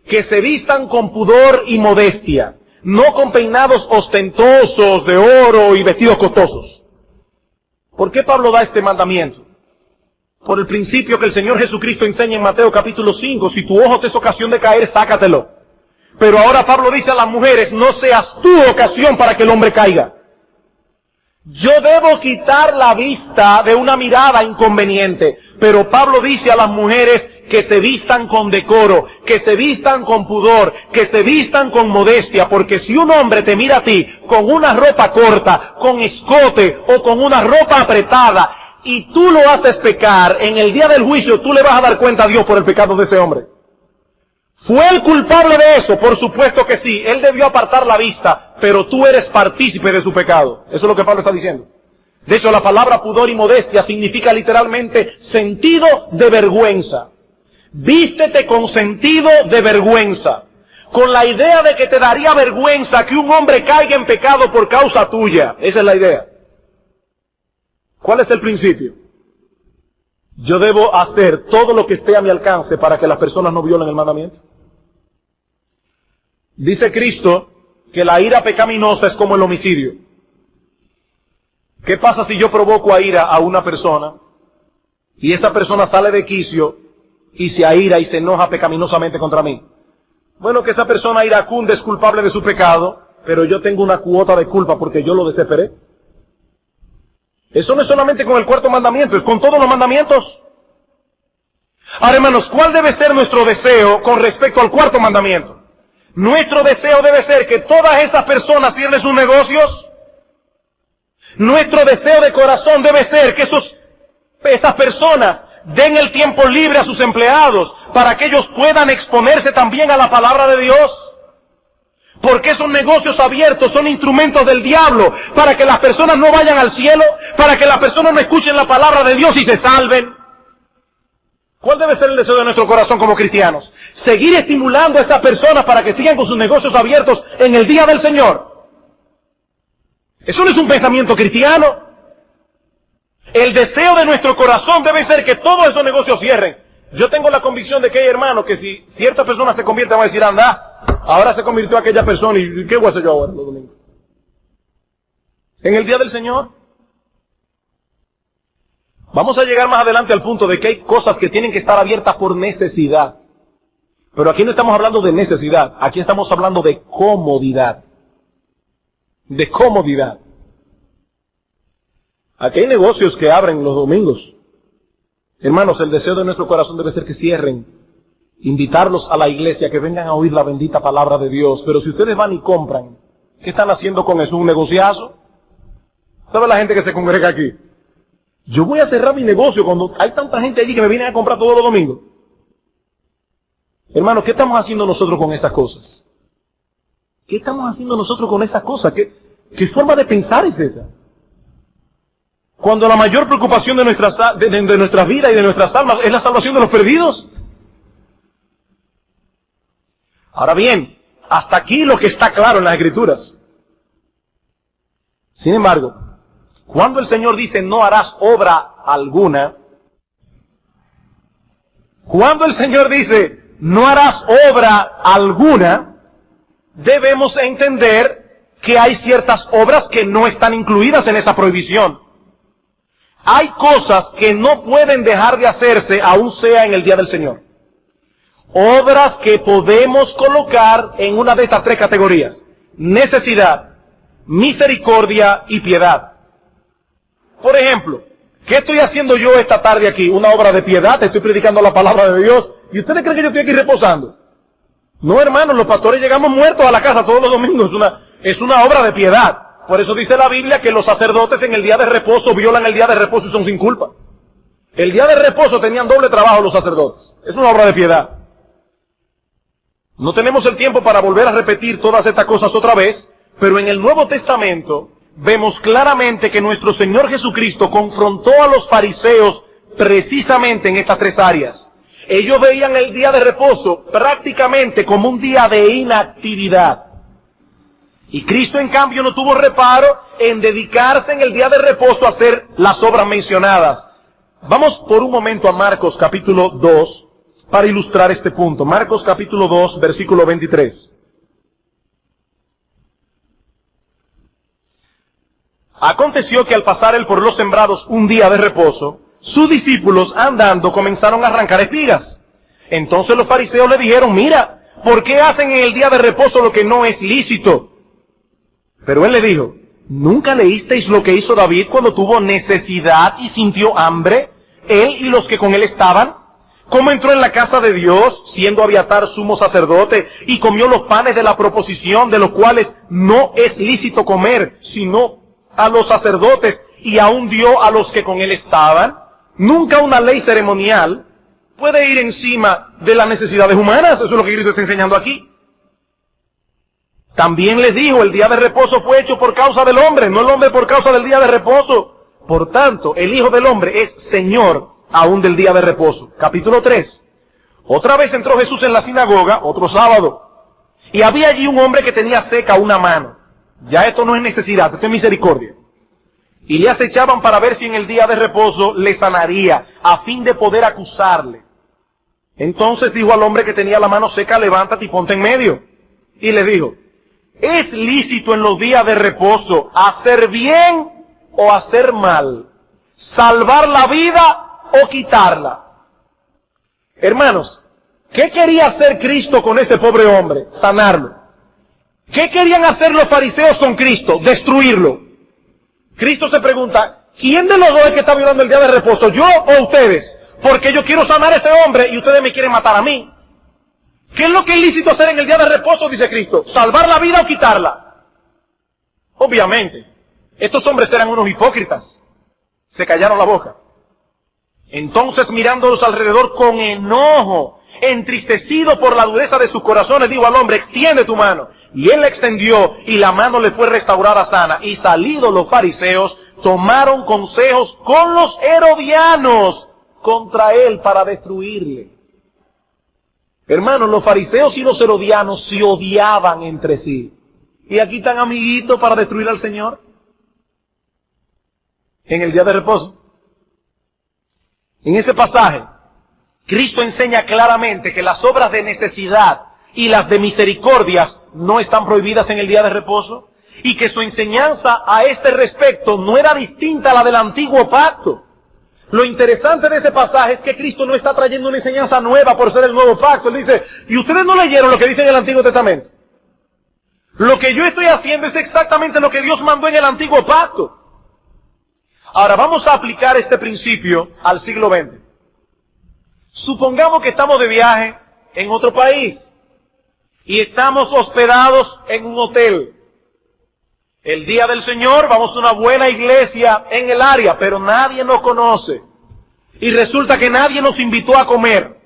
que se vistan con pudor y modestia, no con peinados ostentosos de oro y vestidos costosos. ¿Por qué Pablo da este mandamiento? Por el principio que el Señor Jesucristo enseña en Mateo capítulo 5, si tu ojo te es ocasión de caer, sácatelo. Pero ahora Pablo dice a las mujeres, no seas tú ocasión para que el hombre caiga. Yo debo quitar la vista de una mirada inconveniente, pero Pablo dice a las mujeres que se vistan con decoro, que se vistan con pudor, que se vistan con modestia, porque si un hombre te mira a ti con una ropa corta, con escote o con una ropa apretada, y tú lo haces pecar, en el día del juicio tú le vas a dar cuenta a Dios por el pecado de ese hombre. ¿Fue el culpable de eso? Por supuesto que sí. Él debió apartar la vista, pero tú eres partícipe de su pecado. Eso es lo que Pablo está diciendo. De hecho, la palabra pudor y modestia significa literalmente sentido de vergüenza. Vístete con sentido de vergüenza, con la idea de que te daría vergüenza que un hombre caiga en pecado por causa tuya. Esa es la idea. ¿Cuál es el principio? Yo debo hacer todo lo que esté a mi alcance para que las personas no violen el mandamiento. Dice Cristo que la ira pecaminosa es como el homicidio. ¿Qué pasa si yo provoco a ira a una persona y esa persona sale de quicio y se aira y se enoja pecaminosamente contra mí? Bueno, que esa persona iracunda es culpable de su pecado, pero yo tengo una cuota de culpa porque yo lo desesperé. Eso no es solamente con el cuarto mandamiento, es con todos los mandamientos. Ahora, hermanos, ¿cuál debe ser nuestro deseo con respecto al cuarto mandamiento? Nuestro deseo debe ser que todas esas personas cierren sus negocios. Nuestro deseo de corazón debe ser que esas personas den el tiempo libre a sus empleados para que ellos puedan exponerse también a la palabra de Dios. Porque esos negocios abiertos son instrumentos del diablo para que las personas no vayan al cielo, para que las personas no escuchen la palabra de Dios y se salven. ¿Cuál debe ser el deseo de nuestro corazón como cristianos? Seguir estimulando a esas personas para que sigan con sus negocios abiertos en el día del Señor. Eso no es un pensamiento cristiano. El deseo de nuestro corazón debe ser que todos esos negocios cierren. Yo tengo la convicción de que hay hermanos que si cierta persona se convierte, van a decir, anda, ahora se convirtió aquella persona y ¿qué voy a hacer yo ahora los domingos? En el día del Señor. Vamos a llegar más adelante al punto de que hay cosas que tienen que estar abiertas por necesidad. Pero aquí no estamos hablando de necesidad, aquí estamos hablando de comodidad. De comodidad. Aquí hay negocios que abren los domingos. Hermanos, el deseo de nuestro corazón debe ser que cierren. Invitarlos a la iglesia, que vengan a oír la bendita palabra de Dios. Pero si ustedes van y compran, ¿qué están haciendo con eso? ¿Un negociazo? ¿Sabe la gente que se congrega aquí? Yo voy a cerrar mi negocio cuando hay tanta gente allí que me viene a comprar todos los domingos. Hermanos, ¿qué estamos haciendo nosotros con esas cosas? ¿Qué estamos haciendo nosotros con esas cosas? ¿Qué forma de pensar es esa? Cuando la mayor preocupación de nuestras vidas y de nuestras almas es la salvación de los perdidos. Ahora bien, hasta aquí lo que está claro en las Escrituras. Sin embargo, cuando el Señor dice no harás obra alguna, cuando el Señor dice no harás obra alguna, debemos entender que hay ciertas obras que no están incluidas en esa prohibición. Hay cosas que no pueden dejar de hacerse, aun sea en el día del Señor. Obras que podemos colocar en una de estas tres categorías. necesidad, misericordia y piedad. Por ejemplo, ¿qué estoy haciendo yo esta tarde aquí? Una obra de piedad, estoy predicando la palabra de Dios. ¿Y ustedes creen que yo estoy aquí reposando? No, hermanos, los pastores llegamos muertos a la casa todos los domingos. Es una obra de piedad. Por eso dice la Biblia que los sacerdotes en el día de reposo violan el día de reposo y son sin culpa. El día de reposo tenían doble trabajo los sacerdotes. Es una obra de piedad. No tenemos el tiempo para volver a repetir todas estas cosas otra vez, pero en el Nuevo Testamento vemos claramente que nuestro Señor Jesucristo confrontó a los fariseos precisamente en estas tres áreas. Ellos veían el día de reposo prácticamente como un día de inactividad. Y Cristo, en cambio, no tuvo reparo en dedicarse en el día de reposo a hacer las obras mencionadas. Vamos por un momento a Marcos capítulo 2 para ilustrar este punto. Marcos capítulo 2, versículo 23. Aconteció que al pasar él por los sembrados un día de reposo, sus discípulos andando comenzaron a arrancar espigas. Entonces los fariseos le dijeron, mira, ¿por qué hacen en el día de reposo lo que no es lícito? Pero él le dijo, ¿nunca leísteis lo que hizo David cuando tuvo necesidad y sintió hambre, él y los que con él estaban? ¿Cómo entró en la casa de Dios, siendo Abiatar sumo sacerdote, y comió los panes de la proposición, de los cuales no es lícito comer, sino a los sacerdotes, y aún dio a los que con él estaban? Nunca una ley ceremonial puede ir encima de las necesidades humanas. Eso es lo que Cristo está enseñando aquí. También les dijo, el día de reposo fue hecho por causa del hombre, no el hombre por causa del día de reposo. Por tanto, el Hijo del Hombre es Señor aún del día de reposo. Capítulo 3. Otra vez entró Jesús en la sinagoga, otro sábado, y había allí un hombre que tenía seca una mano. Ya esto no es necesidad, esto es misericordia. Y le acechaban para ver si en el día de reposo le sanaría, a fin de poder acusarle. Entonces dijo al hombre que tenía la mano seca, levántate y ponte en medio. Y le dijo, ¿es lícito en los días de reposo hacer bien o hacer mal? ¿Salvar la vida o quitarla? Hermanos, ¿qué quería hacer Cristo con ese pobre hombre? Sanarlo. ¿Qué querían hacer los fariseos con Cristo? Destruirlo. Cristo se pregunta, ¿quién de los dos es que está violando el día de reposo? ¿Yo o ustedes? Porque yo quiero sanar a ese hombre y ustedes me quieren matar a mí. ¿Qué es lo que es lícito hacer en el día de reposo? Dice Cristo. ¿Salvar la vida o quitarla? Obviamente. Estos hombres eran unos hipócritas. Se callaron la boca. Entonces, mirándolos alrededor con enojo, entristecido por la dureza de sus corazones, dijo al hombre, extiende tu mano. Y él la extendió, y la mano le fue restaurada sana. Y salidos los fariseos, tomaron consejos con los herodianos contra él para destruirle. Hermanos, los fariseos y los herodianos se odiaban entre sí. Y aquí están amiguitos para destruir al Señor en el día de reposo. En ese pasaje, Cristo enseña claramente que las obras de necesidad y las de misericordias no están prohibidas en el día de reposo, y que su enseñanza a este respecto no era distinta a la del antiguo pacto. Lo interesante de ese pasaje es que Cristo no está trayendo una enseñanza nueva por ser el nuevo pacto. Él dice, ¿y ustedes no leyeron lo que dice en el Antiguo Testamento? Lo que yo estoy haciendo es exactamente lo que Dios mandó en el antiguo pacto. Ahora vamos a aplicar este principio al siglo XX. Supongamos que estamos de viaje en otro país y estamos hospedados en un hotel. El día del Señor vamos a una buena iglesia en el área, pero nadie nos conoce. Y resulta que nadie nos invitó a comer.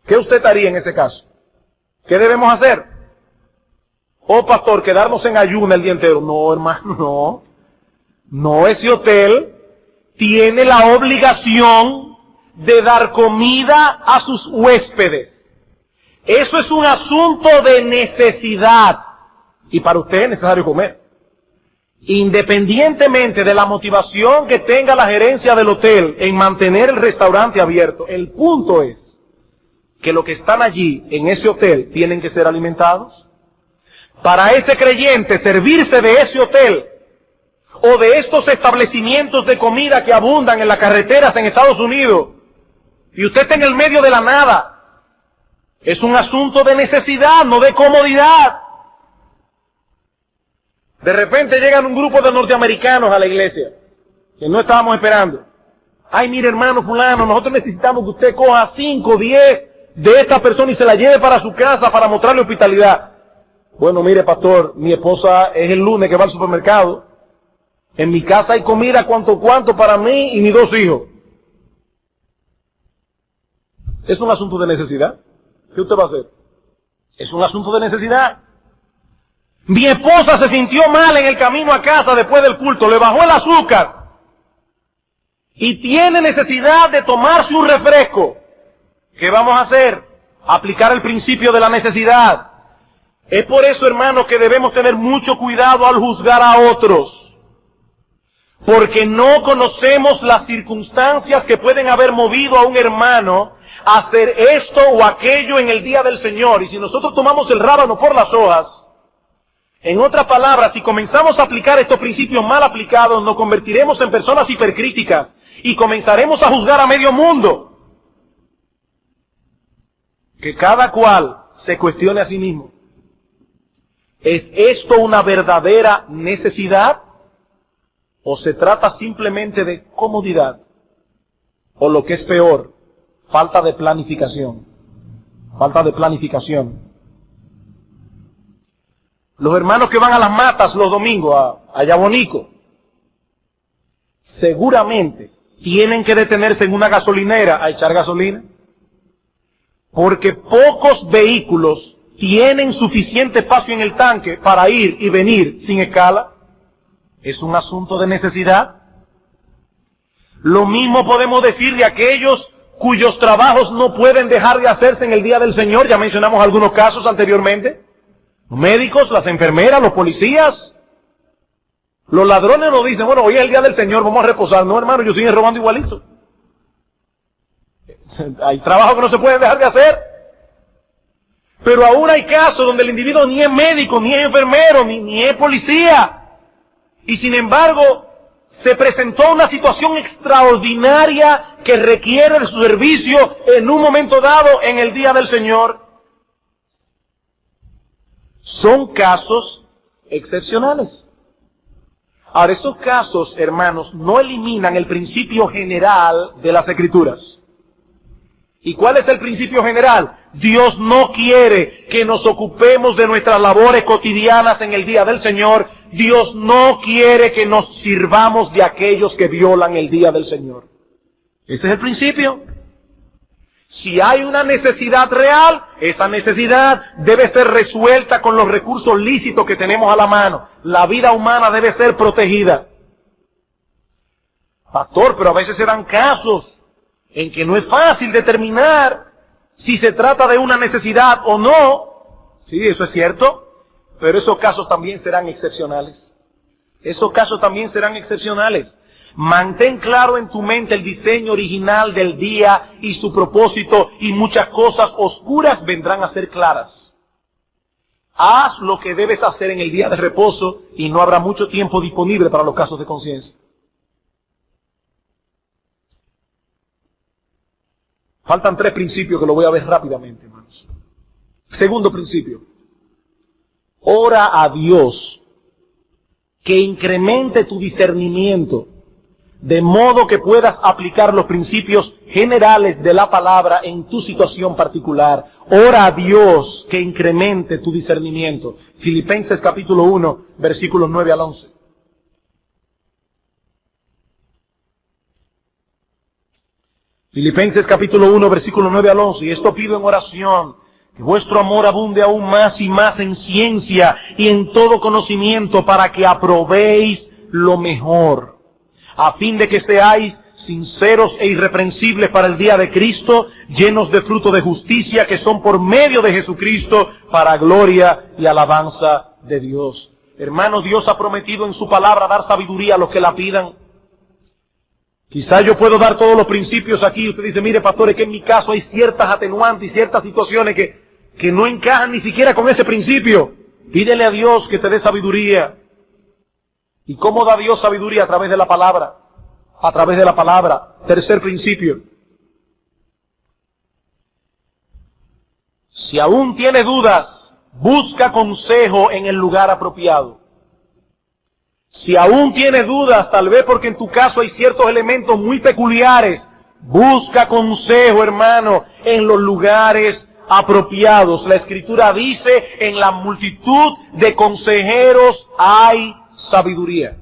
¿Qué usted haría en ese caso? ¿Qué debemos hacer? Oh, pastor, quedarnos en ayuno el día entero. No, hermano, no. No, ese hotel tiene la obligación de dar comida a sus huéspedes. Eso es un asunto de necesidad. Y para usted es necesario comer. Independientemente de la motivación que tenga la gerencia del hotel en mantener el restaurante abierto, el punto es que los que están allí en ese hotel tienen que ser alimentados. Para ese creyente servirse de ese hotel o de estos establecimientos de comida que abundan en las carreteras en Estados Unidos, y usted está en el medio de la nada, es un asunto de necesidad, no de comodidad. De repente llegan un grupo de norteamericanos a la iglesia, que no estábamos esperando. Ay, mire hermano fulano, nosotros necesitamos que usted coja 5, 10 de esta persona y se la lleve para su casa para mostrarle hospitalidad. Bueno, mire pastor, mi esposa es el lunes que va al supermercado. En mi casa hay comida cuanto para mí y mis 2 hijos. Es un asunto de necesidad. ¿Qué usted va a hacer? Es un asunto de necesidad. Mi esposa se sintió mal en el camino a casa después del culto, le bajó el azúcar y tiene necesidad de tomarse un refresco. ¿Qué vamos a hacer? Aplicar el principio de la necesidad. Es por eso, hermanos, que debemos tener mucho cuidado al juzgar a otros, porque no conocemos las circunstancias que pueden haber movido a un hermano a hacer esto o aquello en el día del Señor. Y si nosotros tomamos el rábano por las hojas, en otras palabras, si comenzamos a aplicar estos principios mal aplicados, nos convertiremos en personas hipercríticas y comenzaremos a juzgar a medio mundo. Que cada cual se cuestione a sí mismo. ¿Es esto una verdadera necesidad? ¿O se trata simplemente de comodidad? O lo que es peor, falta de planificación. Falta de planificación. Los hermanos que van a las matas los domingos, a Yabonico, seguramente tienen que detenerse en una gasolinera a echar gasolina, porque pocos vehículos tienen suficiente espacio en el tanque para ir y venir sin escala. Es un asunto de necesidad. Lo mismo podemos decir de aquellos cuyos trabajos no pueden dejar de hacerse en el día del Señor. Ya mencionamos algunos casos anteriormente. Los médicos, las enfermeras, los policías. Los ladrones nos dicen, bueno, hoy es el día del Señor, vamos a reposar. No, hermano, yo sigo robando igualito. Hay trabajos que no se pueden dejar de hacer. Pero aún hay casos donde el individuo ni es médico, ni es enfermero, ni es policía. Y sin embargo, se presentó una situación extraordinaria que requiere de su servicio en un momento dado en el día del Señor. Son casos excepcionales. Ahora, estos casos, hermanos, no eliminan el principio general de las Escrituras. ¿Y cuál es el principio general? Dios no quiere que nos ocupemos de nuestras labores cotidianas en el día del Señor. Dios no quiere que nos sirvamos de aquellos que violan el día del Señor. Ese es el principio. Si hay una necesidad real, esa necesidad debe ser resuelta con los recursos lícitos que tenemos a la mano. La vida humana debe ser protegida. Pastor, pero a veces se dan casos en que no es fácil determinar si se trata de una necesidad o no. Sí, eso es cierto, pero esos casos también serán excepcionales. Esos casos también serán excepcionales. Mantén claro en tu mente el diseño original del día y su propósito, y muchas cosas oscuras vendrán a ser claras. Haz lo que debes hacer en el día de reposo y no habrá mucho tiempo disponible para los casos de conciencia. Faltan 3 principios que lo voy a ver rápidamente, hermanos. Segundo principio. Ora a Dios que incremente tu discernimiento, de modo que puedas aplicar los principios generales de la palabra en tu situación particular. Ora a Dios que incremente tu discernimiento. Filipenses capítulo 1, versículos 9 al 11. Filipenses capítulo 1, versículo 9 al 11. Y esto pido en oración, que vuestro amor abunde aún más y más en ciencia y en todo conocimiento, para que aprobéis lo mejor, a fin de que seáis sinceros e irreprensibles para el día de Cristo, llenos de fruto de justicia que son por medio de Jesucristo, para gloria y alabanza de Dios. Hermanos, Dios ha prometido en su palabra dar sabiduría a los que la pidan. Quizá yo puedo dar todos los principios aquí. Usted dice, mire pastor, es que en mi caso hay ciertas atenuantes y ciertas situaciones que no encajan ni siquiera con ese principio. Pídele a Dios que te dé sabiduría. ¿Y cómo da Dios sabiduría? A través de la palabra. A través de la palabra. Tercer principio. Si aún tiene dudas, busca consejo en el lugar apropiado. Si aún tienes dudas, tal vez porque en tu caso hay ciertos elementos muy peculiares, busca consejo, hermano, en los lugares apropiados. La Escritura dice, en la multitud de consejeros hay sabiduría.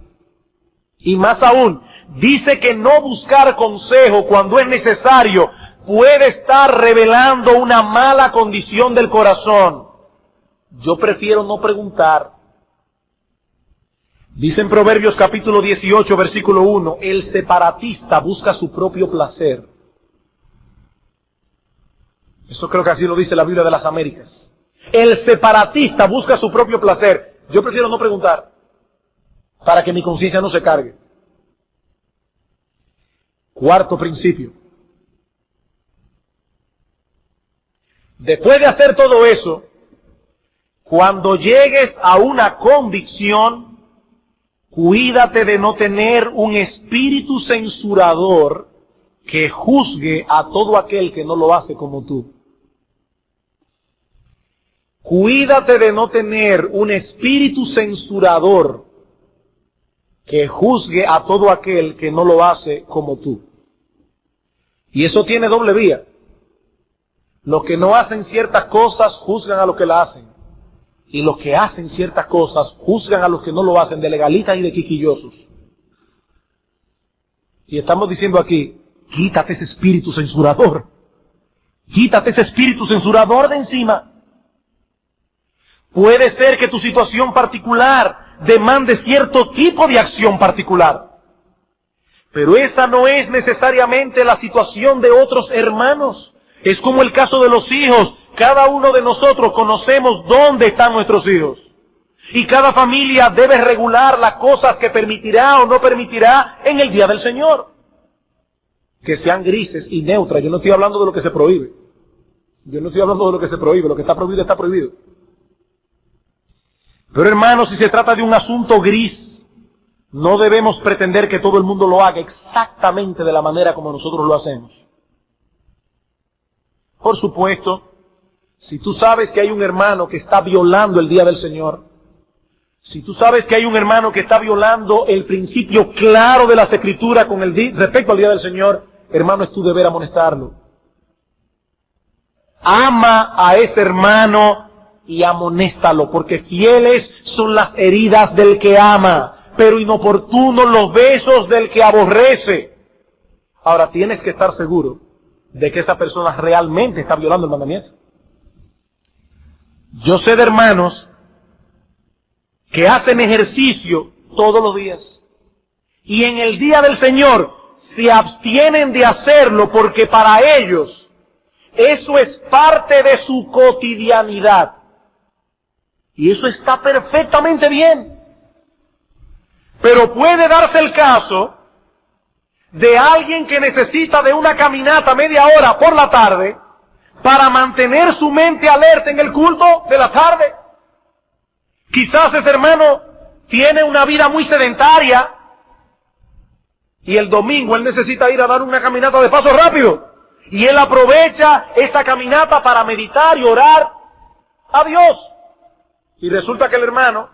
Y más aún, dice que no buscar consejo cuando es necesario puede estar revelando una mala condición del corazón. Yo prefiero no preguntar. Dice en Proverbios capítulo 18, versículo 1, el separatista busca su propio placer. Eso creo que así lo dice la Biblia de las Américas. El separatista busca su propio placer. Yo prefiero no preguntar, para que mi conciencia no se cargue. Cuarto principio. Después de hacer todo eso, cuando llegues a una convicción, cuídate de no tener un espíritu censurador que juzgue a todo aquel que no lo hace como tú. Cuídate de no tener un espíritu censurador que juzgue a todo aquel que no lo hace como tú. Y eso tiene doble vía. Los que no hacen ciertas cosas juzgan a los que la hacen. Y los que hacen ciertas cosas juzgan a los que no lo hacen, de legalistas y de quisquillosos. Y estamos diciendo aquí, quítate ese espíritu censurador. Quítate ese espíritu censurador de encima. Puede ser que tu situación particular demande cierto tipo de acción particular. Pero esa no es necesariamente la situación de otros hermanos. Es como el caso de los hijos. Cada uno de nosotros conocemos dónde están nuestros hijos. Y cada familia debe regular las cosas que permitirá o no permitirá en el día del Señor. Que sean grises y neutras. Yo no estoy hablando de lo que se prohíbe. Yo no estoy hablando de lo que se prohíbe. Lo que está prohibido está prohibido. Pero hermanos, si se trata de un asunto gris, no debemos pretender que todo el mundo lo haga exactamente de la manera como nosotros lo hacemos. Por supuesto, si tú sabes que hay un hermano que está violando el día del Señor, si tú sabes que hay un hermano que está violando el principio claro de las Escrituras con respecto al día del Señor, hermano, es tu deber amonestarlo. Ama a ese hermano y amonéstalo, porque fieles son las heridas del que ama, pero inoportunos los besos del que aborrece. Ahora, tienes que estar seguro de que esta persona realmente está violando el mandamiento. Yo sé de hermanos que hacen ejercicio todos los días y en el día del Señor se abstienen de hacerlo porque para ellos eso es parte de su cotidianidad. Y eso está perfectamente bien. Pero puede darse el caso de alguien que necesita de una caminata media hora por la tarde para mantener su mente alerta en el culto de la tarde. Quizás ese hermano tiene una vida muy sedentaria y el domingo él necesita ir a dar una caminata de paso rápido. Y él aprovecha esta caminata para meditar y orar a Dios. Y resulta que el hermano,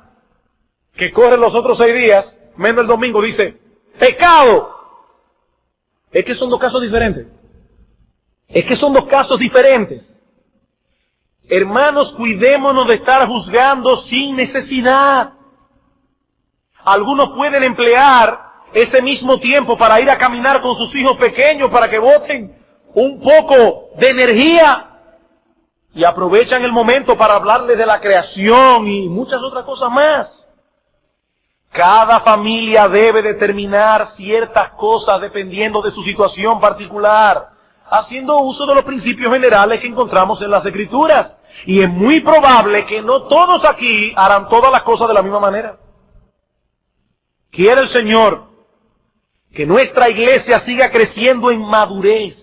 que corre los otros 6 días, menos el domingo, dice, pecado. Es que son dos casos diferentes. Es que son dos casos diferentes. Hermanos, cuidémonos de estar juzgando sin necesidad. Algunos pueden emplear ese mismo tiempo para ir a caminar con sus hijos pequeños para que boten un poco de energía. Y aprovechan el momento para hablarles de la creación y muchas otras cosas más. Cada familia debe determinar ciertas cosas dependiendo de su situación particular, haciendo uso de los principios generales que encontramos en las Escrituras. Y es muy probable que no todos aquí harán todas las cosas de la misma manera. Quiere el Señor que nuestra iglesia siga creciendo en madurez,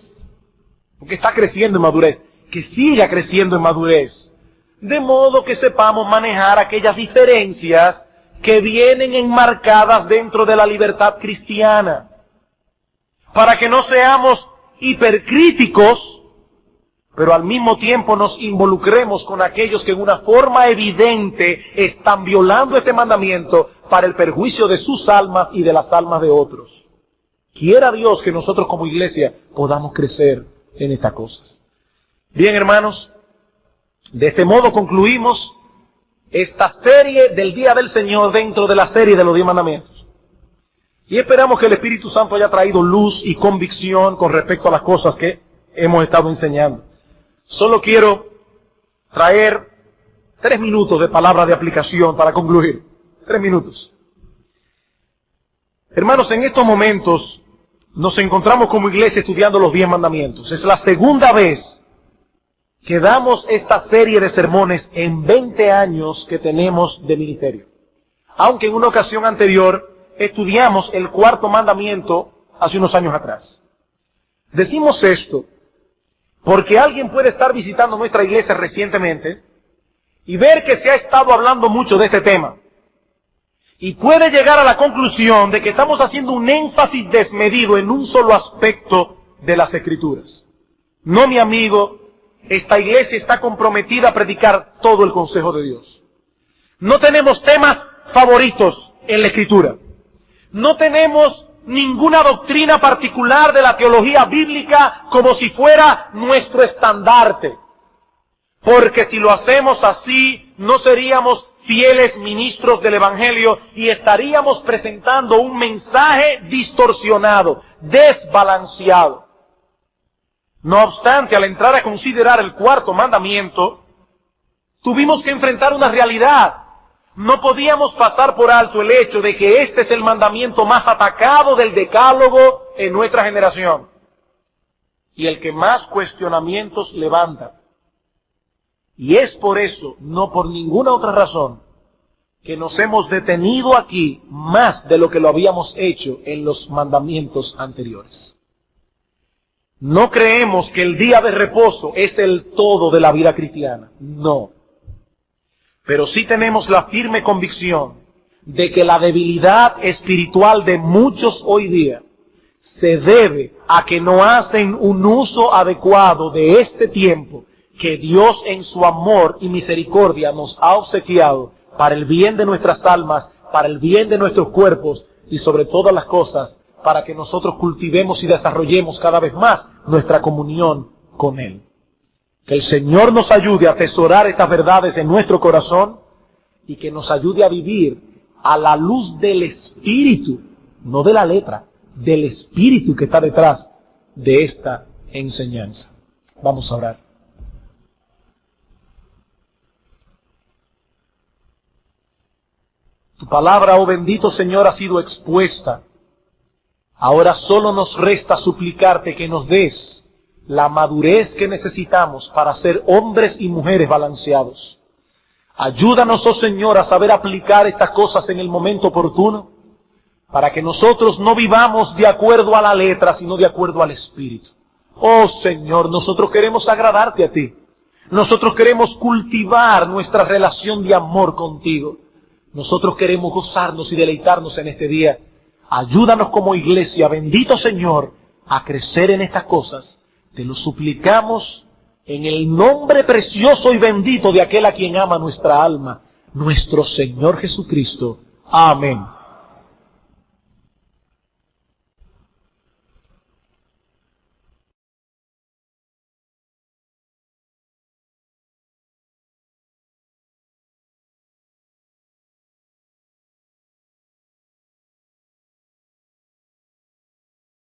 porque está creciendo en madurez, que siga creciendo en madurez, de modo que sepamos manejar aquellas diferencias que vienen enmarcadas dentro de la libertad cristiana, para que no seamos hipercríticos pero al mismo tiempo nos involucremos con aquellos que en una forma evidente están violando este mandamiento para el perjuicio de sus almas y de las almas de otros. Quiera Dios que nosotros como iglesia podamos crecer en estas cosas. Bien, hermanos, de este modo concluimos esta serie del Día del Señor dentro de la serie de los 10 mandamientos. Y esperamos que el Espíritu Santo haya traído luz y convicción con respecto a las cosas que hemos estado enseñando. Solo quiero traer 3 minutos de palabra de aplicación para concluir. 3 minutos. Hermanos, en estos momentos nos encontramos como iglesia estudiando los 10 mandamientos. Es la segunda vez que damos esta serie de sermones en 20 años que tenemos de ministerio. Aunque en una ocasión anterior estudiamos el 4º mandamiento hace unos años atrás. Decimos esto porque alguien puede estar visitando nuestra iglesia recientemente y ver que se ha estado hablando mucho de este tema. Y puede llegar a la conclusión de que estamos haciendo un énfasis desmedido en un solo aspecto de las Escrituras. No, mi amigo, esta iglesia está comprometida a predicar todo el consejo de Dios. No tenemos temas favoritos en la Escritura. No tenemos ninguna doctrina particular de la teología bíblica como si fuera nuestro estandarte. Porque si lo hacemos así, no seríamos fieles ministros del Evangelio y estaríamos presentando un mensaje distorsionado, desbalanceado. No obstante, al entrar a considerar el 4º mandamiento, tuvimos que enfrentar una realidad. No podíamos pasar por alto el hecho de que este es el mandamiento más atacado del decálogo en nuestra generación. Y el que más cuestionamientos levanta. Y es por eso, no por ninguna otra razón, que nos hemos detenido aquí más de lo que lo habíamos hecho en los mandamientos anteriores. No creemos que el día de reposo es el todo de la vida cristiana. No. Pero sí tenemos la firme convicción de que la debilidad espiritual de muchos hoy día se debe a que no hacen un uso adecuado de este tiempo que Dios en su amor y misericordia nos ha obsequiado para el bien de nuestras almas, para el bien de nuestros cuerpos y sobre todas las cosas, para que nosotros cultivemos y desarrollemos cada vez más nuestra comunión con Él. Que el Señor nos ayude a atesorar estas verdades en nuestro corazón y que nos ayude a vivir a la luz del Espíritu, no de la letra, del Espíritu que está detrás de esta enseñanza. Vamos a orar. Tu palabra, oh bendito Señor, ha sido expuesta. Ahora solo nos resta suplicarte que nos des la madurez que necesitamos para ser hombres y mujeres balanceados. Ayúdanos, oh Señor, a saber aplicar estas cosas en el momento oportuno, para que nosotros no vivamos de acuerdo a la letra, sino de acuerdo al Espíritu. Oh Señor, nosotros queremos agradarte a ti. Nosotros queremos cultivar nuestra relación de amor contigo. Nosotros queremos gozarnos y deleitarnos en este día. Ayúdanos como iglesia, bendito Señor, a crecer en estas cosas. Te lo suplicamos en el nombre precioso y bendito de aquel a quien ama nuestra alma, nuestro Señor Jesucristo. Amén.